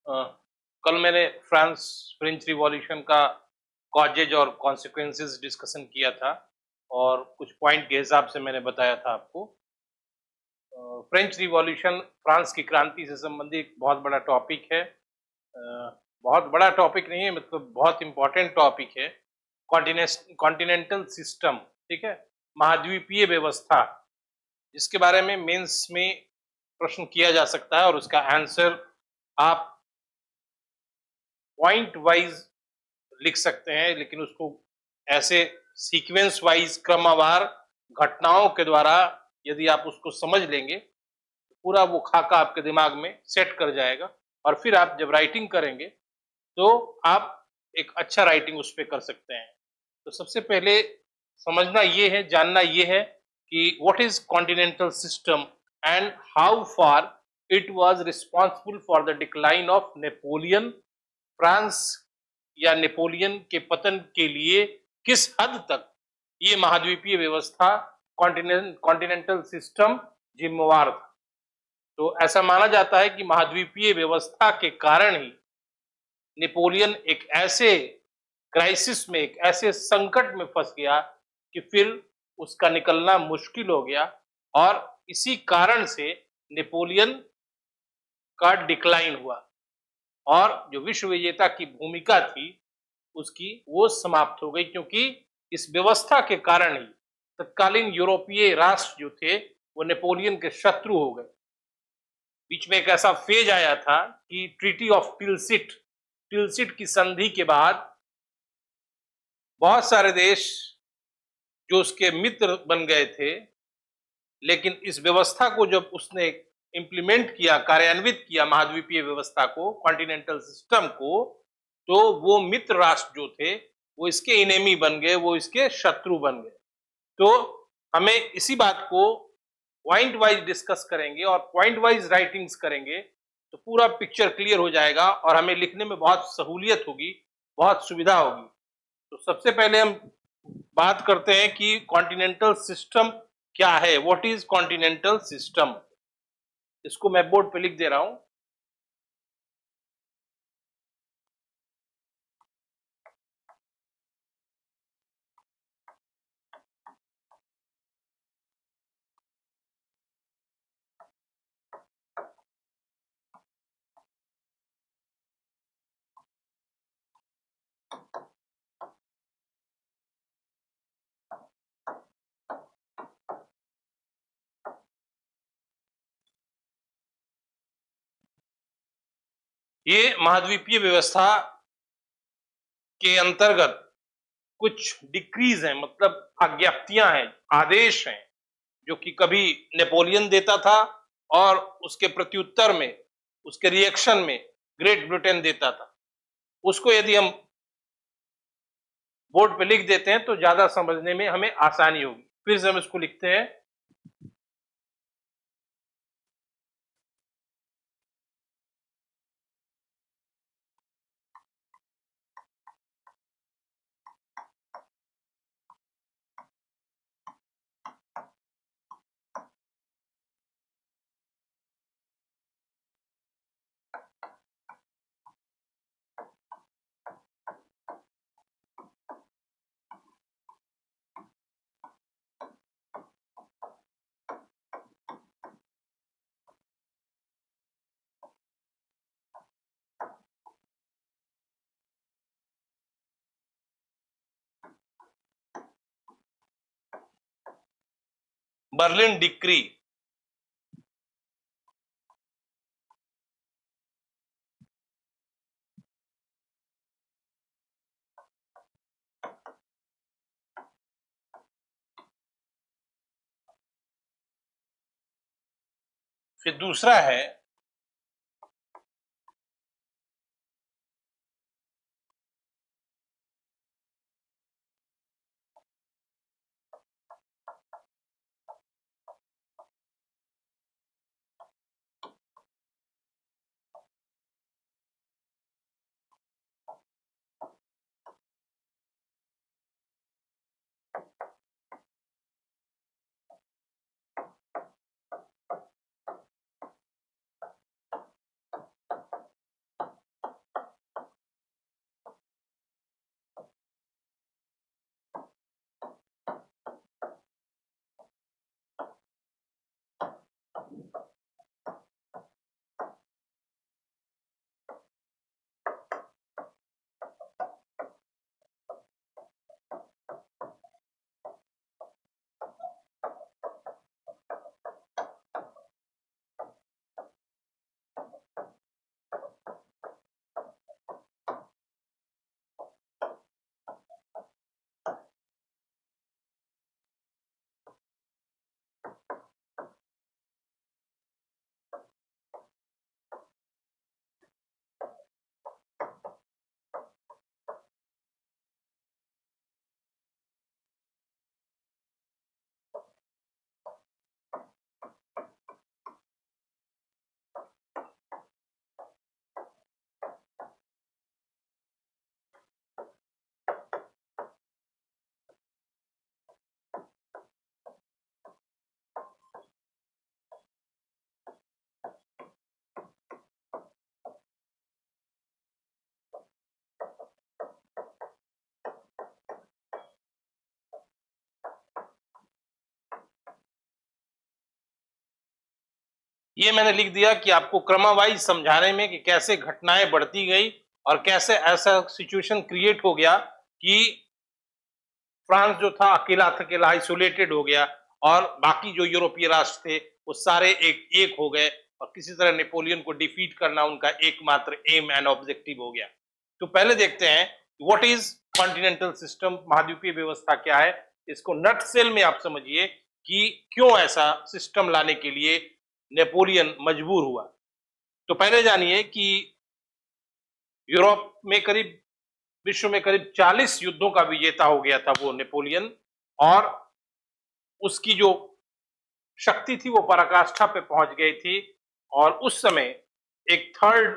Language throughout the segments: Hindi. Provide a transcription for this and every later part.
अ, कल मैंने फ्रेंच रिवॉल्यूशन का कॉजेज और कॉन्सिक्वेंसेस डिस्कशन किया था और कुछ पॉइंट के हिसाब से मैंने बताया था आपको। फ्रेंच रिवॉल्यूशन फ्रांस की क्रांति से संबंधित बहुत बड़ा टॉपिक है। बहुत बड़ा टॉपिक नहीं है, मतलब बहुत इम्पोर्टेंट टॉपिक है। कॉन्टिनेंटल सिस्टम, ठीक है, महाद्वीपीय व्यवस्था, जिसके बारे में मेंस में प्रश्न किया जा सकता है और उसका आंसर आप पॉइंट वाइज लिख सकते हैं, लेकिन उसको ऐसे सीक्वेंस वाइज क्रमवार घटनाओं के द्वारा यदि आप उसको समझ लेंगे तो पूरा वो खाका आपके दिमाग में सेट कर जाएगा और फिर आप जब राइटिंग करेंगे तो आप एक अच्छा राइटिंग उस पर कर सकते हैं। तो सबसे पहले समझना ये है, जानना ये है कि what is continental system and how far it was responsible for the decline of Napoleon. France या नेपोलियन के पतन के लिए किस हद तक ये महाद्वीपीय व्यवस्था, कॉन्टिनेंटल सिस्टम जिम्मेवार था। तो ऐसा माना जाता है कि महाद्वीपीय व्यवस्था के कारण ही नेपोलियन एक ऐसे क्राइसिस में, एक ऐसे संकट में फंस गया कि फिर उसका निकलना मुश्किल हो गया और इसी कारण से नेपोलियन का डिक्लाइन हुआ और जो विश्व विजेता की भूमिका थी उसकी वो समाप्त हो गई, क्योंकि इस व्यवस्था के कारण ही तत्कालीन यूरोपीय राष्ट्र जो थे वो नेपोलियन के शत्रु हो गए। बीच में एक ऐसा फेज आया था कि ट्रीटी ऑफ टिलसिट, टिलसिट की संधि के बाद बहुत सारे देश जो उसके मित्र बन गए थे, लेकिन इस व्यवस्था को जब उसने इम्प्लीमेंट किया, कार्यान्वित किया, महाद्वीपीय व्यवस्था को, कॉन्टिनेंटल सिस्टम को, तो वो मित्र राष्ट्र जो थे वो इसके इनेमी बन गए, वो इसके शत्रु बन गए। तो हमें इसी बात को पॉइंट वाइज डिस्कस करेंगे और पॉइंट वाइज राइटिंग्स करेंगे तो पूरा पिक्चर क्लियर हो जाएगा और हमें लिखने में बहुत सहूलियत होगी, बहुत सुविधा होगी। तो सबसे पहले हम बात करते हैं कि कॉन्टिनेंटल सिस्टम क्या है, व्हाट इज कॉन्टिनेंटल सिस्टम। इसको मैं बोर्ड पे लिख दे रहा हूं। ये महाद्वीपीय व्यवस्था के अंतर्गत कुछ डिक्रीज हैं, मतलब आज्ञप्तियां हैं, आदेश हैं, जो कि कभी नेपोलियन देता था और उसके प्रत्युत्तर में, उसके रिएक्शन में ग्रेट ब्रिटेन देता था। उसको यदि हम बोर्ड पे लिख देते हैं तो ज्यादा समझने में हमें आसानी होगी। फिर से हम इसको लिखते हैं। बर्लिन डिक्री, फिर दूसरा है ये मैंने लिख दिया कि आपको क्रमवाइज समझाने में कि कैसे घटनाएं बढ़ती गई और कैसे ऐसा सिचुएशन क्रिएट हो गया कि फ्रांस जो था अकेला थकेला आइसोलेटेड हो गया और बाकी जो यूरोपीय राष्ट्र थे वो सारे एक एक हो गए और किसी तरह नेपोलियन को डिफीट करना उनका एकमात्र एम एंड ऑब्जेक्टिव हो गया। तो पहले देखते हैं व्हाट इज कॉन्टिनेंटल सिस्टम, महाद्वीपीय व्यवस्था क्या है। इसको नट सेल में आप समझिए कि क्यों ऐसा सिस्टम लाने के लिए नेपोलियन मजबूर हुआ। तो पहले जानिए कि यूरोप में करीब विश्व में करीब 40 युद्धों का विजेता हो गया था वो नेपोलियन और उसकी जो शक्ति थी वो पराकाष्ठा पे पहुंच गई थी। और उस समय एक थर्ड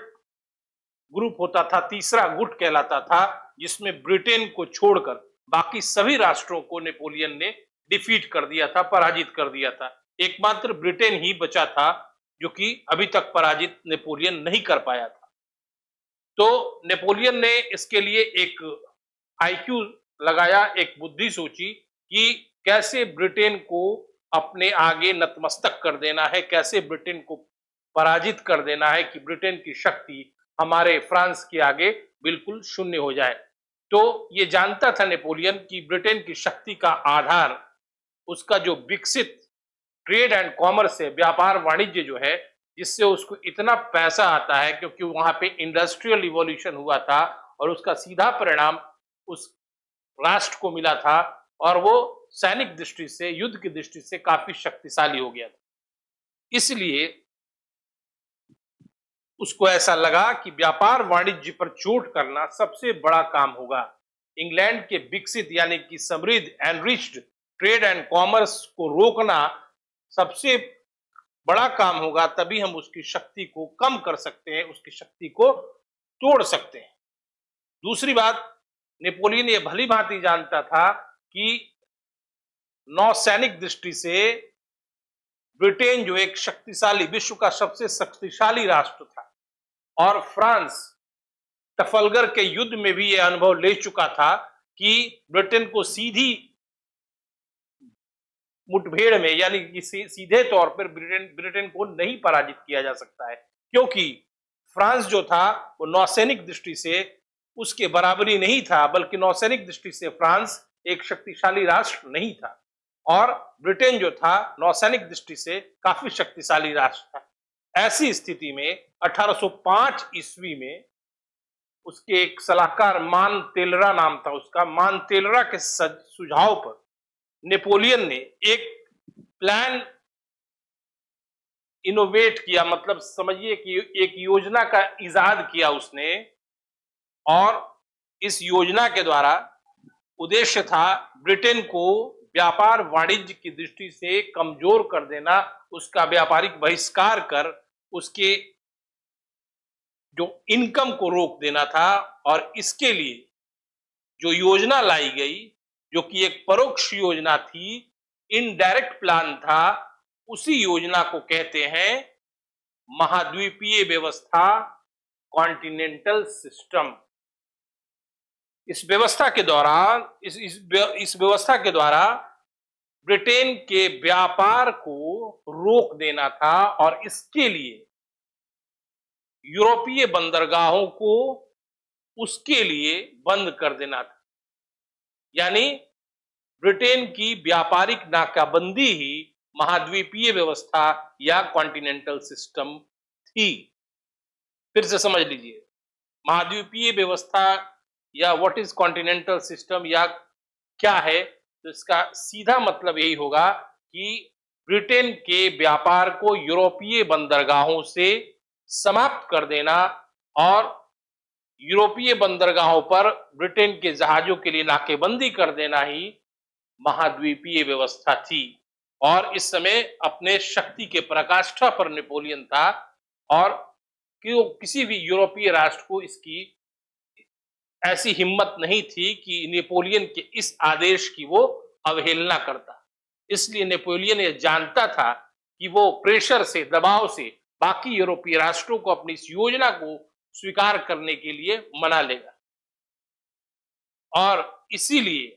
ग्रुप होता था, तीसरा गुट कहलाता था, जिसमें ब्रिटेन को छोड़कर बाकी सभी राष्ट्रों को नेपोलियन ने डिफीट कर दिया था, पराजित कर दिया था। एकमात्र ब्रिटेन ही बचा था जो कि अभी तक पराजित नेपोलियन नहीं कर पाया था। तो नेपोलियन ने इसके लिए एक आईक्यू लगाया, एक बुद्धि सोची कि कैसे ब्रिटेन को अपने आगे नतमस्तक कर देना है, कैसे ब्रिटेन को पराजित कर देना है कि ब्रिटेन की शक्ति हमारे फ्रांस के आगे बिल्कुल शून्य हो जाए। तो ये जानता था नेपोलियन कि ब्रिटेन की शक्ति का आधार उसका जो विकसित ट्रेड एंड कॉमर्स है, व्यापार वाणिज्य जो है, जिससे उसको इतना पैसा आता है क्योंकि वहां पे इंडस्ट्रियल रिवॉल्यूशन हुआ था और उसका सीधा परिणाम उस राष्ट्र को मिला था और वो सैनिक दृष्टि से, युद्ध की दृष्टि से काफी शक्तिशाली हो गया था। इसलिए उसको ऐसा लगा कि व्यापार वाणिज्य पर चोट करना सबसे बड़ा काम होगा। इंग्लैंड के विकसित यानी कि समृद्ध एनरिच्ड ट्रेड एंड कॉमर्स को रोकना सबसे बड़ा काम होगा, तभी हम उसकी शक्ति को कम कर सकते हैं, उसकी शक्ति को तोड़ सकते हैं। दूसरी बात, नेपोलियन ये भली भांति जानता था कि नौसैनिक दृष्टि से ब्रिटेन जो एक शक्तिशाली, विश्व का सबसे शक्तिशाली राष्ट्र था और फ्रांस टफलगर के युद्ध में भी यह अनुभव ले चुका था कि ब्रिटेन को सीधी मुठभेड़ में यानी कि सीधे तौर पर ब्रिटेन को नहीं पराजित किया जा सकता है, क्योंकि फ्रांस जो था वो नौसैनिक दृष्टि से उसके बराबरी नहीं था, बल्कि नौसैनिक दृष्टि से फ्रांस एक शक्तिशाली राष्ट्र नहीं था और ब्रिटेन जो था नौसैनिक दृष्टि से काफी शक्तिशाली राष्ट्र था। ऐसी स्थिति में 1805 ईस्वी में उसके एक सलाहकार मान तेलरा नाम था उसका, मान तेलरा के सुझाव पर नेपोलियन ने एक प्लान इनोवेट किया, मतलब समझिए कि एक योजना का इजाद किया उसने और इस योजना के द्वारा उद्देश्य था ब्रिटेन को व्यापार वाणिज्य की दृष्टि से कमजोर कर देना, उसका व्यापारिक बहिष्कार कर उसके जो इनकम को रोक देना था। और इसके लिए जो योजना लाई गई, जो कि एक परोक्ष योजना थी, इनडायरेक्ट प्लान था, उसी योजना को कहते हैं महाद्वीपीय व्यवस्था, कॉन्टिनेंटल सिस्टम। इस व्यवस्था के दौरान इस व्यवस्था के द्वारा ब्रिटेन के व्यापार को रोक देना था और इसके लिए यूरोपीय बंदरगाहों को उसके लिए बंद कर देना था। यानी ब्रिटेन की व्यापारिक नाकाबंदी ही महाद्वीपीय व्यवस्था या कॉन्टिनेंटल सिस्टम थी। फिर से समझ लीजिए, महाद्वीपीय व्यवस्था या व्हाट इज कॉन्टिनेंटल सिस्टम या क्या है, तो इसका सीधा मतलब यही होगा कि ब्रिटेन के व्यापार को यूरोपीय बंदरगाहों से समाप्त कर देना और यूरोपीय बंदरगाहों पर ब्रिटेन के जहाजों के लिए नाकेबंदी कर देना ही महाद्वीपीय व्यवस्था थी। और इस समय अपने शक्ति के पराकाष्ठा पर नेपोलियन था और किसी भी यूरोपीय राष्ट्र को इसकी ऐसी हिम्मत नहीं थी कि नेपोलियन के इस आदेश की वो अवहेलना करता। इसलिए नेपोलियन ये जानता था कि वो प्रेशर से, दबाव से बाकी यूरोपीय राष्ट्रों को अपनी इस योजना को स्वीकार करने के लिए मना लेगा और इसीलिए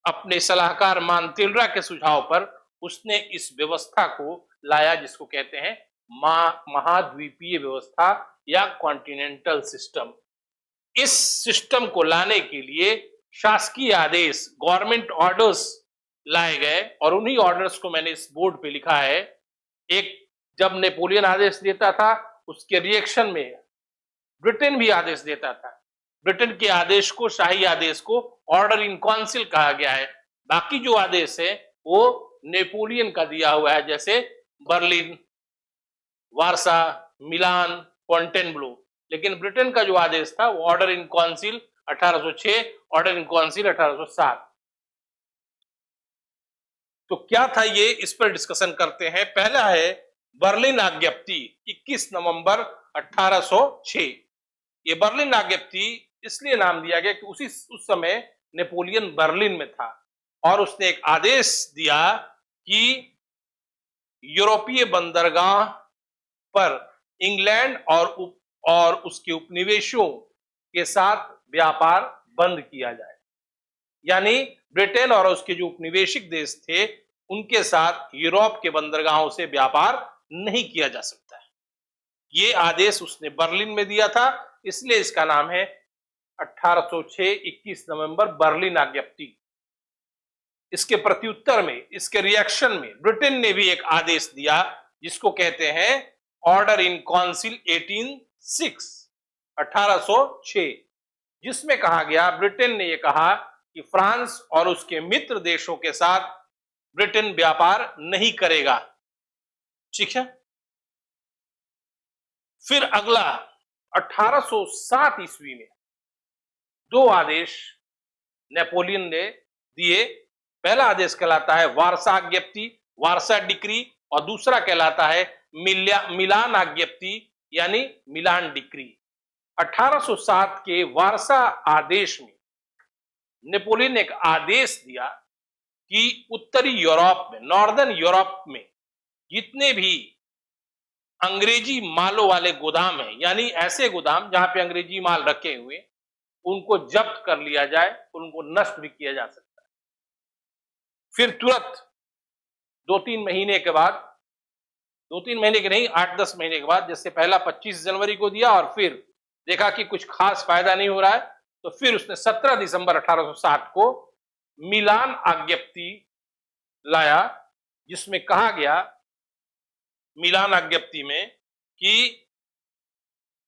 अपने सलाहकार मानतेलरा के सुझाव पर उसने इस व्यवस्था को लाया जिसको कहते हैं महाद्वीपीय व्यवस्था या कॉन्टिनेंटल सिस्टम। इस सिस्टम को लाने के लिए शासकीय आदेश, गवर्नमेंट ऑर्डर्स लाए गए और उन्हीं ऑर्डर्स को मैंने इस बोर्ड पे लिखा है। एक जब नेपोलियन आदेश देता था, उसके रिएक्शन में ब्रिटेन भी आदेश देता था। ब्रिटेन के आदेश को, शाही आदेश को ऑर्डर इन काउंसिल कहा गया है। बाकी जो आदेश है वो नेपोलियन का दिया हुआ है, जैसे बर्लिन, वारसा, मिलान, फॉन्टेनब्लो। लेकिन ब्रिटेन का जो आदेश था वो order in council 1806, order in council 1807। तो क्या था ये, इस पर डिस्कशन करते हैं। पहला है बर्लिन आज्ञप्ति 21 नवंबर 1806। ये बर्लिन आज्ञप्ति इसलिए नाम दिया गया कि उस समय नेपोलियन बर्लिन में था और उसने एक आदेश दिया कि यूरोपीय बंदरगाह पर इंग्लैंड और उसके उपनिवेशों के साथ व्यापार बंद किया जाए। यानी ब्रिटेन और उसके जो उपनिवेशिक देश थे उनके साथ यूरोप के बंदरगाहों से व्यापार नहीं किया जा सकता है। ये आदेश उसने बर्लिन में दिया था, इसलिए इसका नाम है 1806 21 नवंबर बर्लिन आज्ञप्ति। इसके प्रत्युत्तर में, इसके रिएक्शन में ब्रिटेन ने भी एक आदेश दिया जिसको कहते हैं ऑर्डर इन काउंसिल 1806, जिसमें कहा गया, ब्रिटेन ने यह कहा कि फ्रांस और उसके मित्र देशों के साथ ब्रिटेन व्यापार नहीं करेगा। ठीक है। फिर अगला 1807 ईस्वी में दो आदेश नेपोलियन ने दिए। पहला आदेश कहलाता है वारसा आज्ञप्ति, वारसा डिक्री, और दूसरा कहलाता है मिलान आज्ञप्ति यानी मिलान डिक्री। 1807 के वारसा आदेश में नेपोलियन ने एक आदेश दिया कि उत्तरी यूरोप में, नॉर्दर्न यूरोप में जितने भी अंग्रेजी मालों वाले गोदाम हैं, यानी ऐसे गोदाम जहां पे अंग्रेजी माल रखे हुए, उनको जब्त कर लिया जाए, उनको नष्ट भी किया जा सकता है। फिर तुरंत 2-3 महीने के बाद, 2-3 महीने के नहीं, 8-10 महीने के बाद, जैसे पहला 25 जनवरी को दिया और फिर देखा कि कुछ खास फायदा नहीं हो रहा है, तो फिर उसने 17 दिसंबर 1807 को मिलान आज्ञप्ति लाया, जिसमें कहा गया मिलान आज्ञप्ति में कि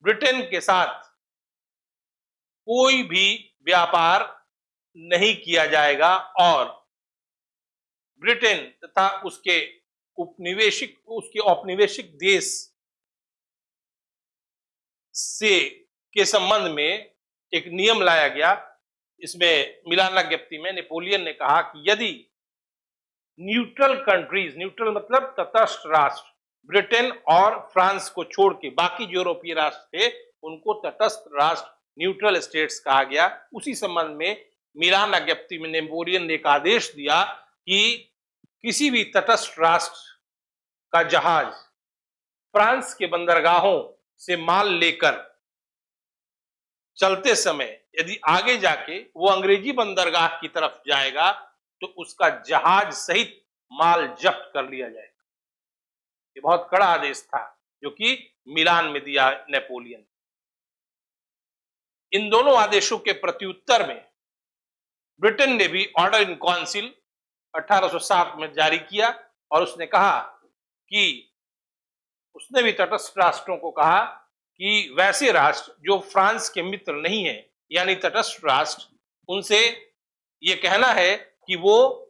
ब्रिटेन के साथ कोई भी व्यापार नहीं किया जाएगा और ब्रिटेन तथा उसके औपनिवेशिक देश से के संबंध में एक नियम लाया गया। इसमें मिलान आज्ञप्ति में नेपोलियन ने कहा कि यदि न्यूट्रल कंट्रीज, न्यूट्रल मतलब तटस्थ राष्ट्र, ब्रिटेन और फ्रांस को छोड़ के बाकी जो यूरोपीय राष्ट्र थे उनको तटस्थ राष्ट्र, न्यूट्रल स्टेट्स कहा गया। उसी संबंध में मिलान आज्ञप्ति में नेपोलियन ने एक आदेश दिया कि किसी भी तटस्थ राष्ट्र का जहाज फ्रांस के बंदरगाहों से माल लेकर चलते समय यदि आगे जाके वो अंग्रेजी बंदरगाह की तरफ जाएगा तो उसका जहाज सहित माल जब्त कर लिया जाएगा। ये बहुत कड़ा आदेश था जो कि मिलान में दिया नेपोलियन। इन दोनों आदेशों के प्रत्युत्तर में ब्रिटेन ने भी ऑर्डर इन काउंसिल 1807 में जारी किया और उसने कहा कि उसने भी तटस्थ राष्ट्रों को कहा कि वैसे राष्ट्र जो फ्रांस के मित्र नहीं है, यानी तटस्थ राष्ट्र, उनसे ये कहना है कि वो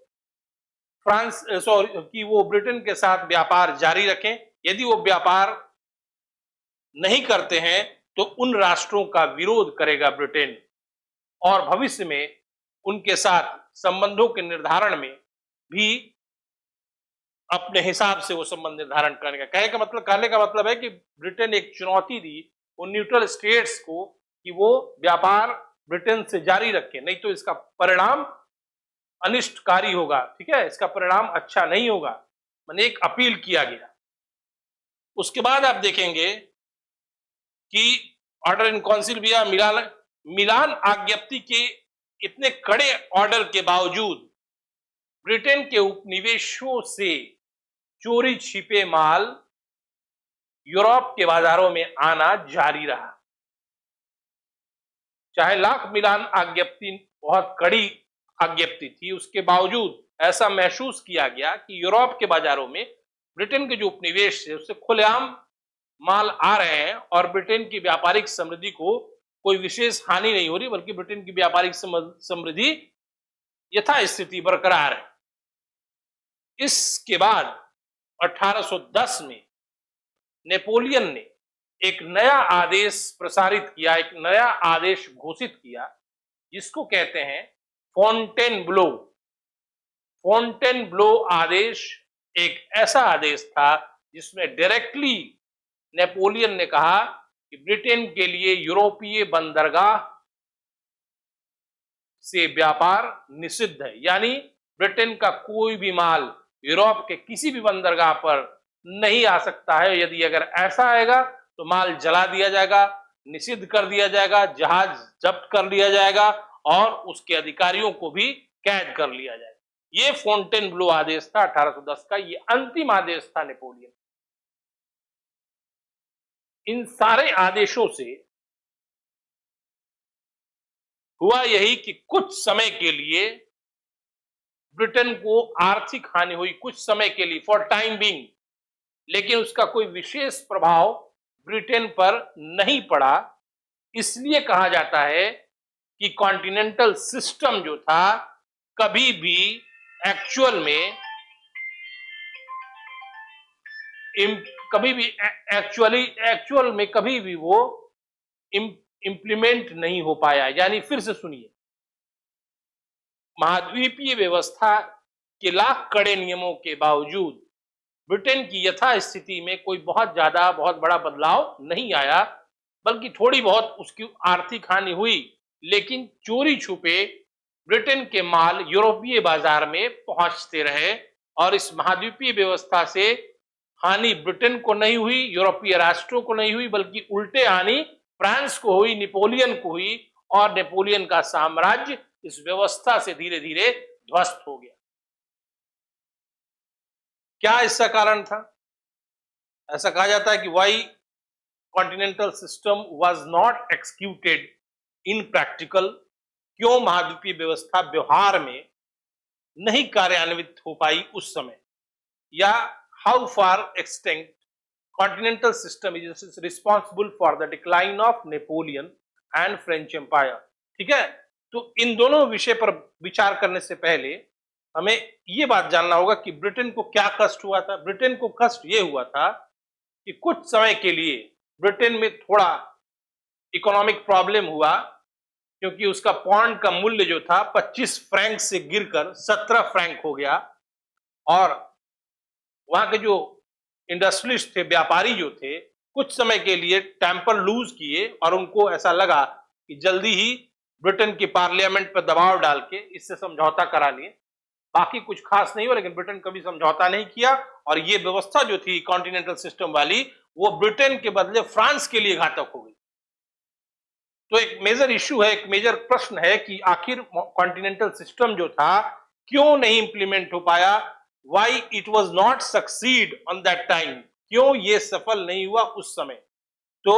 ब्रिटेन के साथ व्यापार जारी रखें। यदि वो व्यापार नहीं करते हैं तो उन राष्ट्रों का विरोध करेगा ब्रिटेन और भविष्य में उनके साथ संबंधों के निर्धारण में भी अपने हिसाब से वो संबंध निर्धारण करने का कहने का मतलब है कि ब्रिटेन एक चुनौती दी उन न्यूट्रल स्टेट्स को कि वो व्यापार ब्रिटेन से जारी रखें, नहीं तो इसका परिणाम अनिष्टकारी होगा। ठीक है, इसका परिणाम अच्छा नहीं होगा। मैंने एक अपील किया गया। उसके बाद आप देखेंगे कि ऑर्डर इन काउंसिल भी मिलान आज्ञप्ति के इतने कड़े ऑर्डर के बावजूद ब्रिटेन के उपनिवेशों से चोरी छिपे माल यूरोप के बाजारों में आना जारी रहा। चाहे लाख मिलान आज्ञप्ति बहुत कड़ी आज्ञप्ति थी, उसके बावजूद ऐसा महसूस किया गया कि यूरोप के बाजारों में ब्रिटेन के जो उपनिवेश है उससे खुलेआम माल आ रहे हैं और ब्रिटेन की व्यापारिक समृद्धि को कोई विशेष हानि नहीं हो रही, बल्कि ब्रिटेन की व्यापारिक समृद्धि यथास्थिति बरकरार है। इसके बाद 1810 में नेपोलियन ने एक नया आदेश प्रसारित किया, एक नया आदेश घोषित किया, जिसको कहते हैं फोंटेनब्लो। फोंटेनब्लो आदेश एक ऐसा आदेश था जिसमें डायरेक्टली नेपोलियन ने कहा कि ब्रिटेन के लिए यूरोपीय बंदरगाह से व्यापार निषिद्ध है, यानी ब्रिटेन का कोई भी माल यूरोप के किसी भी बंदरगाह पर नहीं आ सकता है। यदि अगर ऐसा आएगा तो माल जला दिया जाएगा, निषिद्ध कर दिया जाएगा, जहाज जब्त कर लिया जाएगा और उसके अधिकारियों को भी कैद कर लिया जाएगा। ये फोंटेनब्लो आदेश था 1810 का, ये अंतिम आदेश था नेपोलियन। इन सारे आदेशों से हुआ यही कि कुछ समय के लिए ब्रिटेन को आर्थिक हानि हुई, कुछ समय के लिए, फॉर टाइम बीइंग, लेकिन उसका कोई विशेष प्रभाव ब्रिटेन पर नहीं पड़ा। इसलिए कहा जाता है कि कॉन्टिनेंटल सिस्टम जो था कभी भी एक्चुअल में कभी भी वो इंप्लीमेंट नहीं हो पाया। यानी फिर से सुनिए, महाद्वीपीय व्यवस्था के लाख कड़े नियमों के बावजूद ब्रिटेन की यथास्थिति में कोई बहुत बड़ा बदलाव नहीं आया, बल्कि थोड़ी बहुत उसकी आर्थिक हानि हुई, लेकिन चोरी छुपे ब्रिटेन के माल यूरोपीय बाजार में पहुंचते रहे और इस महाद्वीपीय व्यवस्था से हानि ब्रिटेन को नहीं हुई, यूरोपीय राष्ट्रों को नहीं हुई, बल्कि उल्टे हानि फ्रांस को हुई, नेपोलियन को हुई और नेपोलियन का साम्राज्य इस व्यवस्था से धीरे धीरे ध्वस्त हो गया। क्या इसका कारण था? ऐसा कहा जाता है कि why continental system was not executed in practical, क्यों महाद्वीपीय व्यवस्था व्यवहार में नहीं कार्यान्वित हो पाई उस समय, या how far extent continental system is responsible for the decline of Napoleon and French empire. ठीक है, तो इन दोनों विषय पर विचार करने से पहले हमें यह बात जानना होगा कि ब्रिटेन को क्या कष्ट हुआ था। ब्रिटेन को कष्ट यह हुआ था कि कुछ समय के लिए ब्रिटेन में थोड़ा इकोनॉमिक प्रॉब्लम हुआ, क्योंकि उसका पाउंड का मूल्य जो था 25 फ्रैंक से गिरकर 17 फ्रैंक हो गया और वहां के जो इंडस्ट्रियलिस्ट थे, व्यापारी जो थे, कुछ समय के लिए टेम्पर लूज किए और उनको ऐसा लगा कि जल्दी ही ब्रिटेन की पार्लियामेंट पर दबाव डाल के इससे समझौता करा लिए। बाकी कुछ खास नहीं हुआ, लेकिन ब्रिटेन कभी समझौता नहीं किया और ये व्यवस्था जो थी कॉन्टिनेंटल सिस्टम वाली, वो ब्रिटेन के बदले फ्रांस के लिए घातक हो गई। तो एक मेजर इश्यू है, एक मेजर प्रश्न है कि आखिर कॉन्टिनेंटल सिस्टम जो था क्यों नहीं इंप्लीमेंट हो पाया, why it was not succeed on that time, क्यों ये सफल नहीं हुआ उस समय। तो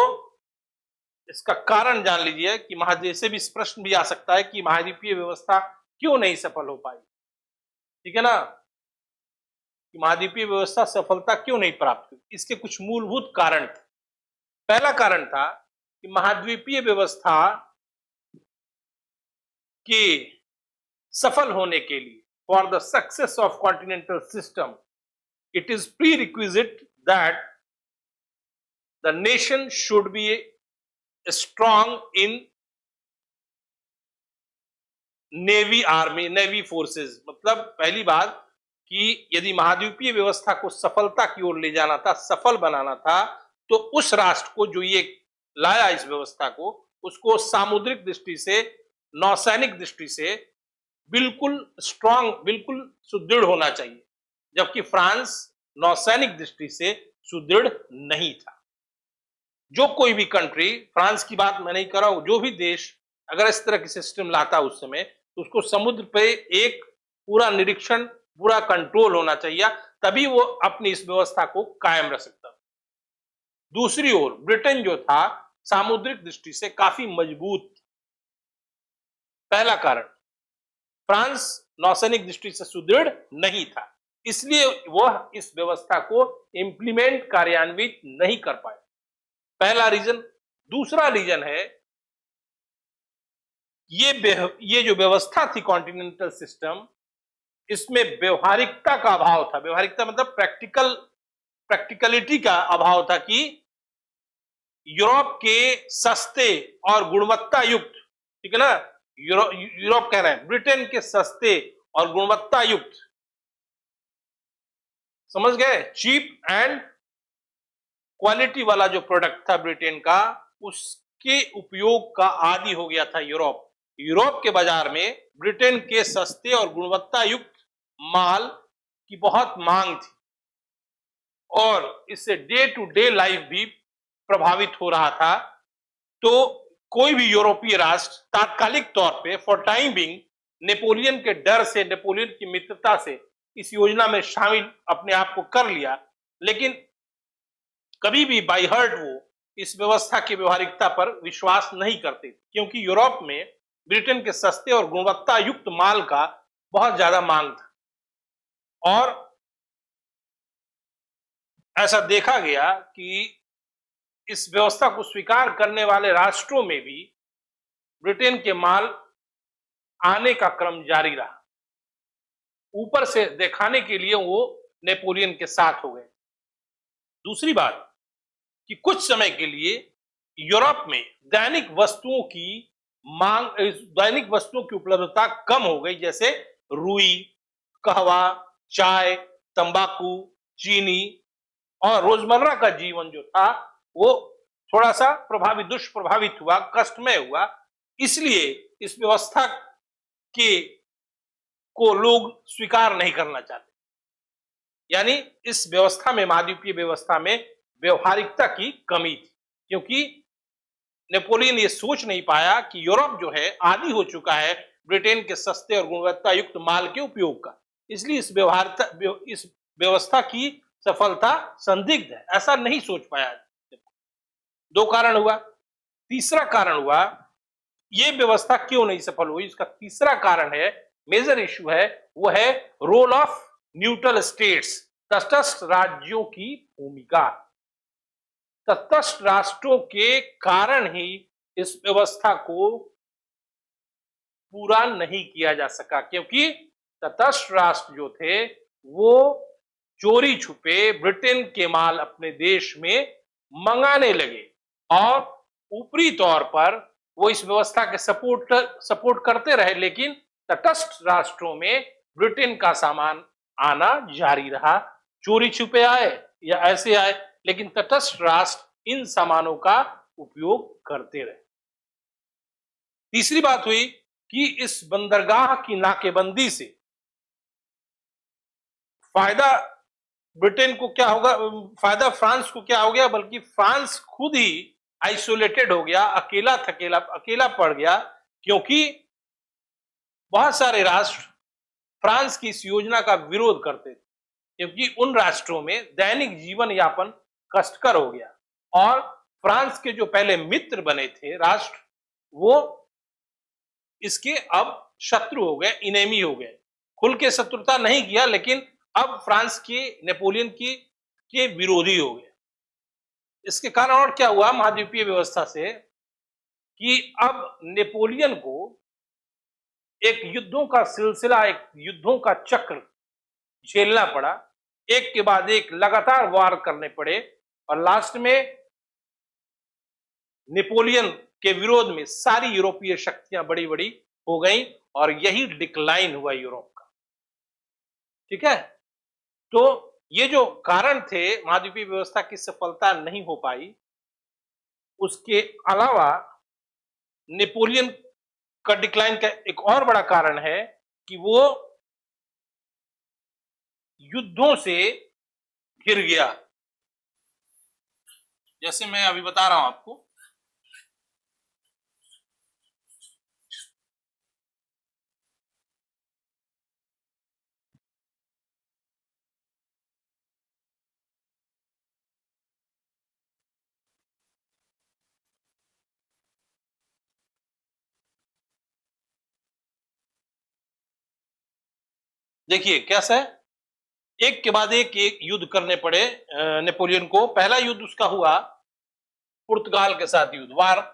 इसका कारण जान लीजिए कि महाद्वीप भी इस प्रश्न भी आ सकता है कि महाद्वीपीय व्यवस्था क्यों नहीं सफल हो पाई। ठीक है ना, कि महाद्वीपीय व्यवस्था सफलता क्यों नहीं प्राप्त हुई। इसके कुछ मूलभूत कारण थे। पहला कारण था कि महाद्वीपीय व्यवस्था के सफल होने के लिए, for the success of continental system, it is pre requisite that the nation should be strong in navy, army, navy forces. मतलब पहली बात कि यदि महाद्वीपीय व्यवस्था को सफलता की ओर ले जाना था, सफल बनाना था, तो उस राष्ट्र को जो ये लाया इस व्यवस्था को, उसको सामुद्रिक दृष्टि से, नौसैनिक दृष्टि से बिल्कुल स्ट्रांग, बिल्कुल सुदृढ़ होना चाहिए, जबकि फ्रांस नौसैनिक दृष्टि से सुदृढ़ नहीं था। जो कोई भी कंट्री, फ्रांस की बात मैं नहीं कर रहा हूं, जो भी देश अगर इस तरह की सिस्टम लाता उस समय, तो उसको समुद्र पे एक पूरा निरीक्षण, पूरा कंट्रोल होना चाहिए, तभी वो अपनी इस व्यवस्था को कायम रख सकता। दूसरी ओर ब्रिटेन जो था सामुद्रिक दृष्टि से काफी मजबूत। पहला कारण, फ्रांस नौसैनिक दृष्टि से सुदृढ़ नहीं था, इसलिए वह इस व्यवस्था को इंप्लीमेंट कार्यान्वित नहीं कर पाए। पहला रीजन। दूसरा रीजन है ये जो व्यवस्था थी कॉन्टिनेंटल सिस्टम, इसमें व्यवहारिकता का अभाव था। व्यवहारिकता मतलब प्रैक्टिकलिटी का अभाव था कि यूरोप के सस्ते और गुणवत्ता युक्त, ठीक है ना, यूरोप कह रहे हैं ब्रिटेन के सस्ते और गुणवत्ता युक्त, समझ गए, चीप एंड क्वालिटी वाला जो प्रोडक्ट था ब्रिटेन का, उसके उपयोग का आदी हो गया था यूरोप। यूरोप के बाजार में ब्रिटेन के सस्ते और गुणवत्ता युक्त माल की बहुत मांग थी और इससे डे टू डे लाइफ भी प्रभावित हो रहा था। तो कोई भी यूरोपीय राष्ट्र तात्कालिक तौर पे फॉर टाइम बिंग नेपोलियन के डर से, नेपोलियन की मित्रता से इस योजना में शामिल अपने आप को कर लिया, लेकिन कभी भी बाय हार्ट वो इस व्यवस्था की व्यवहारिकता पर विश्वास नहीं करते, क्योंकि यूरोप में ब्रिटेन के सस्ते और गुणवत्ता युक्त माल का बहुत ज्यादा मांग था। और ऐसा देखा गया कि इस व्यवस्था को स्वीकार करने वाले राष्ट्रों में भी ब्रिटेन के माल आने का क्रम जारी रहा। ऊपर से दिखाने के लिए वो नेपोलियन के साथ हो गए। दूसरी बात कि कुछ समय के लिए यूरोप में दैनिक वस्तुओं की उपलब्धता कम हो गई, जैसे रुई, कहवा, चाय, तंबाकू, चीनी, और रोजमर्रा का जीवन जो था वो थोड़ा सा दुष्प्रभावित हुआ, कष्टमय हुआ। इसलिए इस व्यवस्था के को लोग स्वीकार नहीं करना चाहते। यानी इस व्यवस्था में, महाद्वीपीय व्यवस्था में व्यवहारिकता की कमी थी, क्योंकि नेपोलियन ये सोच नहीं पाया कि यूरोप जो है आदी हो चुका है ब्रिटेन के सस्ते और गुणवत्ता युक्त माल के उपयोग का, इसलिए इस व्यवस्था की सफलता संदिग्ध है, ऐसा नहीं सोच पाया। दो कारण हुआ। तीसरा कारण हुआ, ये व्यवस्था क्यों नहीं सफल हुई, इसका तीसरा कारण है, मेजर इश्यू है, वो है रोल ऑफ न्यूट्रल स्टेट्स, तटस्थ राज्यों की भूमिका। तटस्थ राष्ट्रों के कारण ही इस व्यवस्था को पूरा नहीं किया जा सका, क्योंकि तटस्थ राष्ट्र जो थे वो चोरी छुपे ब्रिटेन के माल अपने देश में मंगाने लगे और ऊपरी तौर पर वो इस व्यवस्था के सपोर्ट करते रहे, लेकिन तटस्थ राष्ट्रों में ब्रिटेन का सामान आना जारी रहा। चोरी छुपे आए या ऐसे आए, लेकिन तटस्थ राष्ट्र इन सामानों का उपयोग करते रहे। तीसरी बात हुई कि इस बंदरगाह की नाकेबंदी से फायदा ब्रिटेन को क्या होगा, फायदा फ्रांस को क्या हो गया, बल्कि फ्रांस खुद ही आइसोलेटेड हो गया, अकेला पड़ गया, क्योंकि बहुत सारे राष्ट्र फ्रांस की इस योजना का विरोध करते थे, क्योंकि उन राष्ट्रों में दैनिक जीवन यापन कष्टकर हो गया और फ्रांस के जो पहले मित्र बने थे राष्ट्र, वो इसके अब शत्रु हो गए, इनेमी हो गए। खुल के शत्रुता नहीं किया, लेकिन अब फ्रांस के नेपोलियन के विरोधी हो गए। इसके कारण और क्या हुआ महाद्वीपीय व्यवस्था से, कि अब नेपोलियन को एक युद्धों का सिलसिला, एक युद्धों का चक्र झेलना पड़ा, एक के बाद एक लगातार वार करने पड़े, और लास्ट में नेपोलियन के विरोध में सारी यूरोपीय शक्तियां बड़ी बड़ी हो गई और यही डिक्लाइन हुआ यूरोप का। ठीक है, तो ये जो कारण थे महाद्वीपीय व्यवस्था की सफलता नहीं हो पाई, उसके अलावा नेपोलियन का डिक्लाइन का एक और बड़ा कारण है कि वो युद्धों से घिर गया। जैसे मैं अभी बता रहा हूं आपको, देखिए कैसा है, एक के बाद एक युद्ध करने पड़े नेपोलियन को। पहला युद्ध उसका हुआ पुर्तगाल के साथ, युद्ध वार।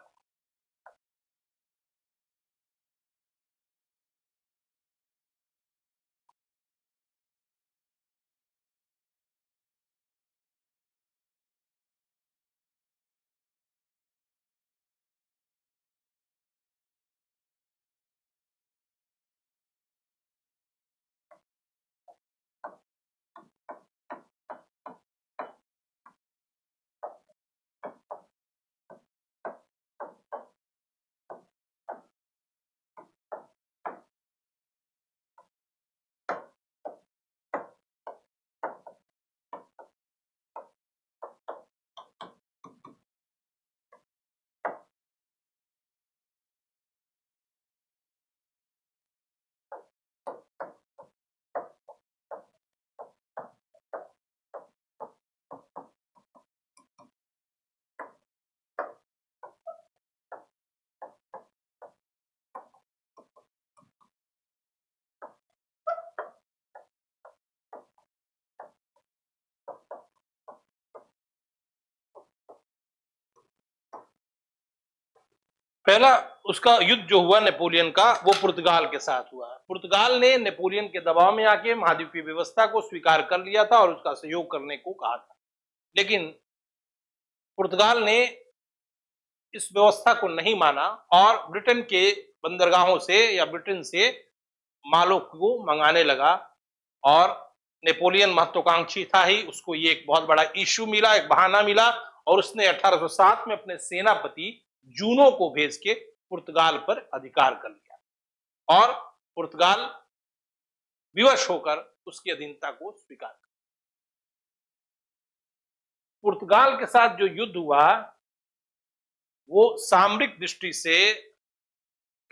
पहला उसका युद्ध जो हुआ नेपोलियन का, वो पुर्तगाल के साथ हुआ। पुर्तगाल ने नेपोलियन के दबाव में आके महाद्वीपीय व्यवस्था को स्वीकार कर लिया था और उसका सहयोग करने को कहा था, लेकिन पुर्तगाल ने इस व्यवस्था को नहीं माना और ब्रिटेन के बंदरगाहों से या ब्रिटेन से मालों को मंगाने लगा। और नेपोलियन महत्वाकांक्षी था ही, उसको ये एक बहुत बड़ा इश्यू मिला, एक बहाना मिला, और उसने 1807 में अपने सेनापति जूनो को भेज के पुर्तगाल पर अधिकार कर लिया और पुर्तगाल विवश होकर उसकी अधीनता को स्वीकार कर। पुर्तगाल के साथ जो युद्ध हुआ वो सामरिक दृष्टि से,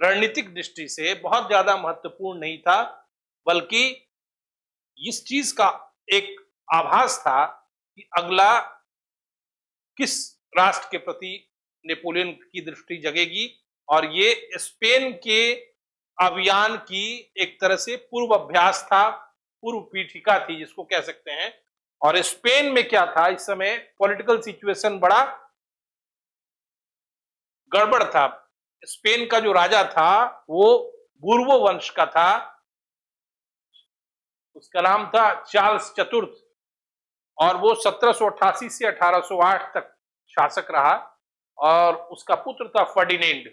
रणनीतिक दृष्टि से बहुत ज्यादा महत्वपूर्ण नहीं था, बल्कि इस चीज का एक आभास था कि अगला किस राष्ट्र के प्रति नेपोलियन की दृष्टि जगेगी, और ये स्पेन के अभियान की एक तरह से पूर्व अभ्यास था, पूर्व पीठिका थी जिसको कह सकते हैं। और स्पेन में क्या था, इस समय पॉलिटिकल सिचुएशन बड़ा गड़बड़ था। स्पेन का जो राजा था वो बुर्बो वंश का था, उसका नाम था चार्ल्स चतुर्थ, और वो 1788 से 1808 तक शासक रहा, और उसका पुत्र था फर्डिनेंड।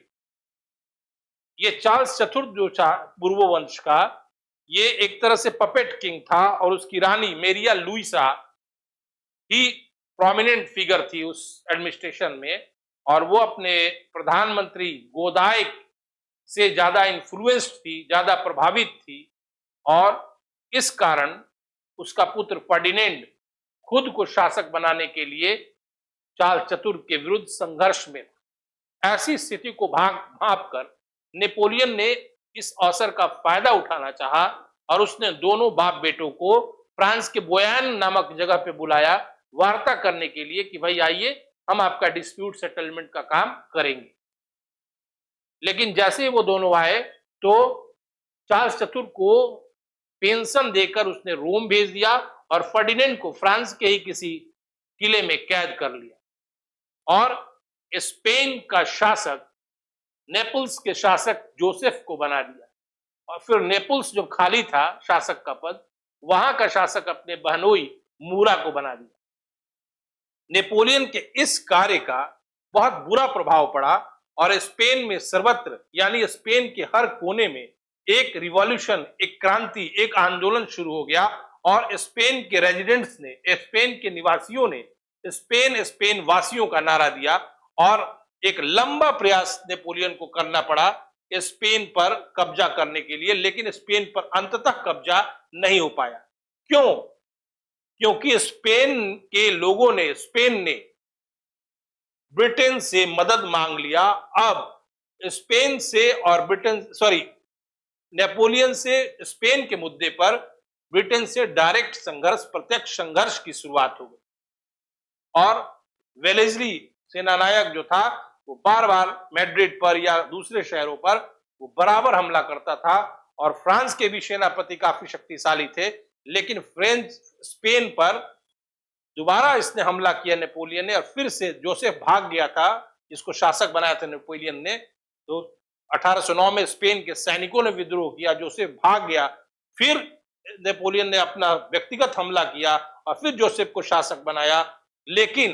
ये चार्ल्स चतुर्थ जो था बुर्बो वंश का, ये एक तरह से पपेट किंग था, और उसकी रानी मेरिया लुइसा ही प्रोमिनेंट फिगर थी उस एडमिनिस्ट्रेशन में, और वो अपने प्रधानमंत्री गोदाई से ज्यादा इन्फ्लुएंस्ड थी, ज्यादा प्रभावित थी, और इस कारण उसका पुत्र फर्डिनेंड खुद को शासक बनाने के लिए चार्ल्स चतुर्थ के विरुद्ध संघर्ष में था। ऐसी स्थिति को भांप कर नेपोलियन ने इस अवसर का फायदा उठाना चाहा, और उसने दोनों बाप बेटों को फ्रांस के बोयान नामक जगह पे बुलाया वार्ता करने के लिए कि भाई आइए हम आपका डिस्प्यूट सेटलमेंट का काम करेंगे। लेकिन जैसे ही वो दोनों आए तो चार्ल्स चतुर्थ को पेंशन देकर उसने रोम भेज दिया और फर्डिनेंड को फ्रांस के ही किसी किले में कैद कर लिया, और स्पेन का शासक नेपल्स के शासक जोसेफ को बना दिया। और फिर नेपल्स जो खाली था शासक का पद, वहां का शासक अपने बहनोई मूरा को बना दिया। नेपोलियन के इस कार्य का बहुत बुरा प्रभाव पड़ा, और स्पेन में सर्वत्र, यानी स्पेन के हर कोने में एक रिवॉल्यूशन, एक क्रांति, एक आंदोलन शुरू हो गया, और स्पेन के रेजिडेंट्स ने, स्पेन के निवासियों ने स्पेन स्पेन वासियों का नारा दिया, और एक लंबा प्रयास नेपोलियन को करना पड़ा स्पेन पर कब्जा करने के लिए, लेकिन स्पेन पर अंततः कब्जा नहीं हो पाया। क्यों? क्योंकि स्पेन के लोगों ने, स्पेन ने ब्रिटेन से मदद मांग लिया। अब स्पेन से और नेपोलियन से स्पेन के मुद्दे पर ब्रिटेन से डायरेक्ट संघर्ष, प्रत्यक्ष संघर्ष की शुरुआत हो गई, और वेलेस्ली सेनानायक जो था वो बार बार मैड्रिड पर या दूसरे शहरों पर वो बराबर हमला करता था, और फ्रांस के भी सेनापति काफी शक्तिशाली थे, लेकिन फ्रेंच स्पेन पर दोबारा इसने हमला किया नेपोलियन ने, और फिर से जोसेफ भाग गया था, जिसको शासक बनाया था नेपोलियन ने। तो 1809 में स्पेन के सैनिकों ने विद्रोह किया, जोसेफ भाग गया, फिर नेपोलियन ने अपना व्यक्तिगत हमला किया और फिर जोसेफ को शासक बनाया। लेकिन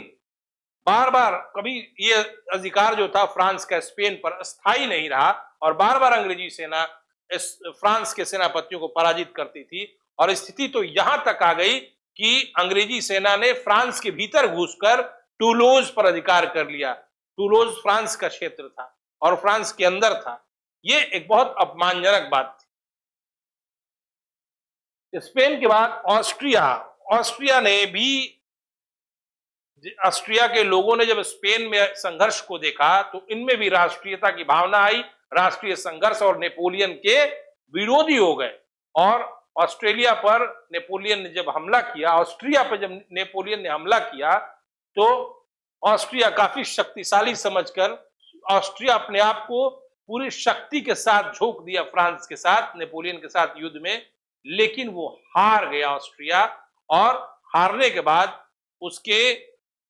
बार बार कभी ये अधिकार जो था फ्रांस का स्पेन पर स्थायी नहीं रहा, और बार बार अंग्रेजी सेना इस फ्रांस के सेनापतियों को पराजित करती थी, और स्थिति तो यहां तक आ गई कि अंग्रेजी सेना ने फ्रांस के भीतर घुसकर टूलोज पर अधिकार कर लिया। टूलोज फ्रांस का क्षेत्र था और फ्रांस के अंदर था। ये एक बहुत अपमानजनक बात थी। स्पेन के बाद ऑस्ट्रिया, ऑस्ट्रिया ने भी, ऑस्ट्रिया के लोगों ने जब स्पेन में संघर्ष को देखा तो इनमें भी राष्ट्रीयता की भावना आई, राष्ट्रीय संघर्ष, और नेपोलियन के विरोधी हो गए। और ऑस्ट्रेलिया पर नेपोलियन ने जब हमला किया, ऑस्ट्रिया पर जब नेपोलियन ने हमला किया, तो ऑस्ट्रिया काफी शक्तिशाली समझकर ऑस्ट्रिया अपने आप को पूरी शक्ति के साथ झोंक दिया फ्रांस के साथ, नेपोलियन के साथ युद्ध में। लेकिन वो हार गया ऑस्ट्रिया, और हारने के बाद उसके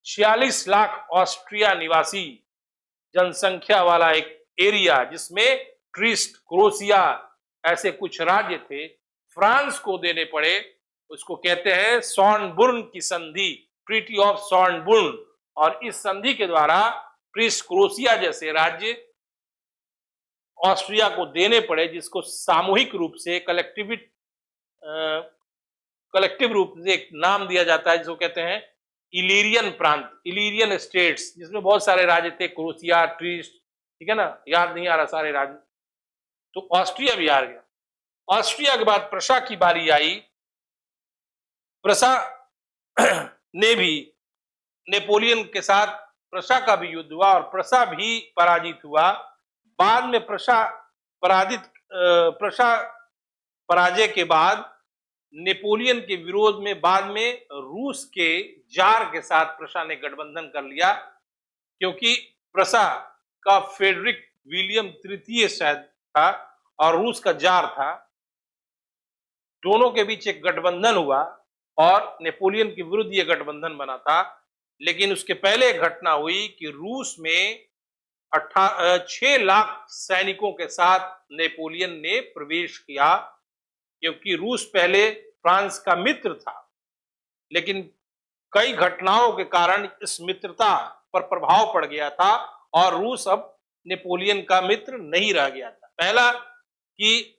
46 लाख ऑस्ट्रिया निवासी जनसंख्या वाला एक एरिया, जिसमें ट्रिस्ट, क्रोशिया, ऐसे कुछ राज्य थे, फ्रांस को देने पड़े। उसको कहते हैं सॉर्नबुर्न की संधि, ट्रीटी ऑफ सॉर्नबुर्न। और इस संधि के द्वारा ट्रिस्ट, क्रोशिया जैसे राज्य ऑस्ट्रिया को देने पड़े, जिसको सामूहिक रूप से कलेक्टिव रूप से एक नाम दिया जाता है, जिसको कहते हैं इलीरियन प्रांत, इलीरियन स्टेट्स, जिसमें बहुत सारे राज्य थे, क्रोशिया, ट्रिस्ट, ठीक है ना, याद नहीं आ रहा सारे राज्य। तो ऑस्ट्रिया भी हार गया। ऑस्ट्रिया के बाद प्रशा की बारी आई। प्रशा ने भी नेपोलियन के साथ, प्रशा का भी युद्ध हुआ और प्रशा भी पराजित हुआ। बाद में प्रशा पराजय के बाद नेपोलियन के विरोध में बाद में रूस के जार के साथ प्रशा ने गठबंधन कर लिया, क्योंकि प्रशा का फेडरिक विलियम तृतीय शायद था और रूस का जार था। दोनों के बीच एक गठबंधन हुआ और नेपोलियन के विरुद्ध यह गठबंधन बना था। लेकिन उसके पहले एक घटना हुई कि रूस में 6 लाख सैनिकों के साथ नेपोलियन ने प्रवेश किया, क्योंकि रूस पहले फ्रांस का मित्र था, लेकिन कई घटनाओं के कारण इस मित्रता पर प्रभाव पड़ गया था और रूस अब नेपोलियन का मित्र नहीं रह गया था। पहला कि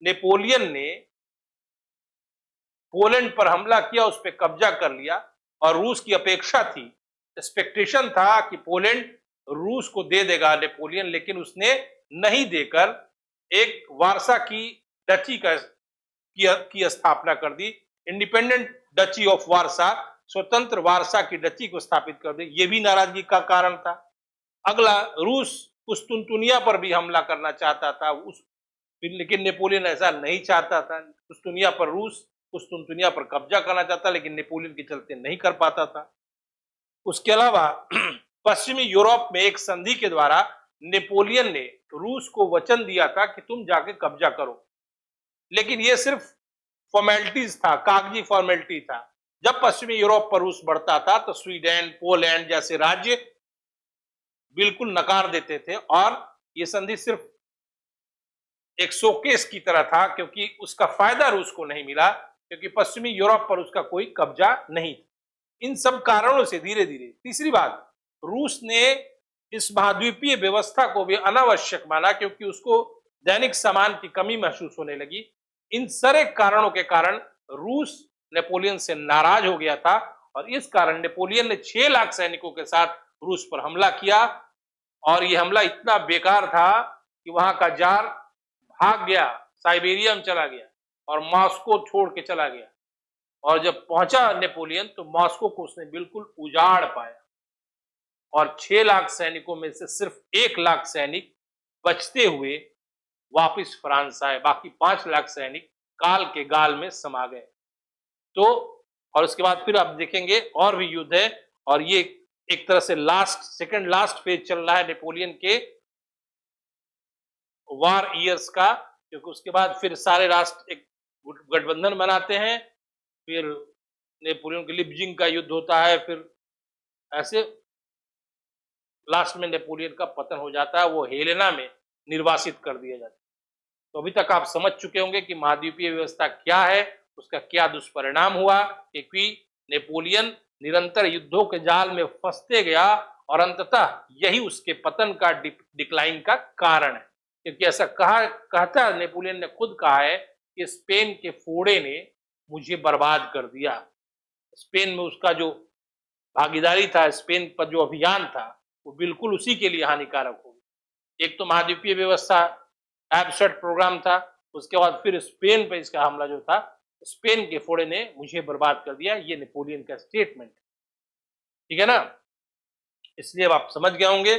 नेपोलियन ने पोलैंड पर हमला किया, उस पर कब्जा कर लिया, और रूस की अपेक्षा थी, एक्सपेक्टेशन था कि पोलैंड रूस को दे देगा नेपोलियन, लेकिन उसने नहीं देकर एक वारसा की डची की स्थापना कर दी, इंडिपेंडेंट डची ऑफ वारसा, स्वतंत्र वारसा की डची को स्थापित कर दी। यह भी नाराजगी का कारण था। अगला, रूस कुस्तुनतुनिया पर भी हमला करना चाहता था, लेकिन नेपोलियन ऐसा नहीं चाहता था। कुस्तुनिया पर रूस कुस्तुनतुनिया पर कब्जा करना चाहता, लेकिन नेपोलियन के चलते नहीं कर पाता था। उसके अलावा पश्चिमी यूरोप में एक संधि के द्वारा नेपोलियन ने रूस को वचन दिया था कि तुम जाके कब्जा करो, लेकिन यह सिर्फ फॉर्मेलिटीज था, कागजी फॉर्मेलिटी था। जब पश्चिमी यूरोप पर रूस बढ़ता था तो स्वीडन, पोलैंड जैसे राज्य बिल्कुल नकार देते थे, और यह संधि सिर्फ एक शोकेस की तरह था, क्योंकि उसका फायदा रूस को नहीं मिला, क्योंकि पश्चिमी यूरोप पर उसका कोई कब्जा नहीं था। इन सब कारणों से धीरे धीरे, तीसरी बात, रूस ने इस महाद्वीपीय व्यवस्था को भी अनावश्यक माना, क्योंकि उसको दैनिक सामान की कमी महसूस होने लगी। इन सारे कारणों के कारण रूस नेपोलियन से नाराज हो गया था, और इस कारण नेपोलियन ने 6 लाख सैनिकों के साथ रूस पर हमला किया, और यह हमला इतना बेकार था कि वहां का जार भाग गया, साइबेरिया में चला गया और मॉस्को छोड़ के चला गया। और जब पहुंचा नेपोलियन तो मॉस्को को उसने बिल्कुल उजाड़ पाया, और 6 लाख सैनिकों में से सिर्फ 1 लाख सैनिक बचते हुए वापस फ्रांस आए, बाकी 5 लाख सैनिक काल के गाल में समा गए। तो और उसके बाद फिर आप देखेंगे और भी युद्ध है, और ये एक तरह से सेकंड लास्ट फेज चल रहा है नेपोलियन के वार ईयर्स का, क्योंकि उसके बाद फिर सारे राष्ट्र एक गठबंधन बनाते हैं, फिर नेपोलियन के लिपजिंग का युद्ध होता है, फिर ऐसे लास्ट में नेपोलियन का पतन हो जाता है, वो हेलेना में निर्वासित कर दिया जाता है। तो अभी तक आप समझ चुके होंगे कि महाद्वीपीय व्यवस्था क्या है, उसका क्या दुष्परिणाम हुआ, क्योंकि नेपोलियन निरंतर युद्धों के जाल में फंसते गया और अंततः यही उसके पतन का डिक्लाइन का कारण है। क्योंकि ऐसा कहता है, नेपोलियन ने खुद कहा है कि स्पेन के फोड़े ने मुझे बर्बाद कर दिया। स्पेन में उसका जो भागीदारी था, स्पेन पर जो अभियान था, वो बिल्कुल उसी के लिए हानिकारक हो गया। एक तो महाद्वीपीय व्यवस्था एब्सर्ड प्रोग्राम था, उसके बाद फिर स्पेन पर इसका हमला जो था, स्पेन के फोड़े ने मुझे बर्बाद कर दिया, ये नेपोलियन का स्टेटमेंट। ठीक है ना? इसलिए अब आप समझ गए होंगे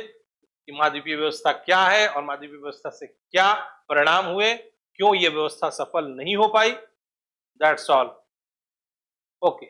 कि महाद्वीपीय व्यवस्था क्या है और महाद्वीपीय व्यवस्था से क्या परिणाम हुए, क्यों ये व्यवस्था सफल नहीं हो पाई। That's all. ओके।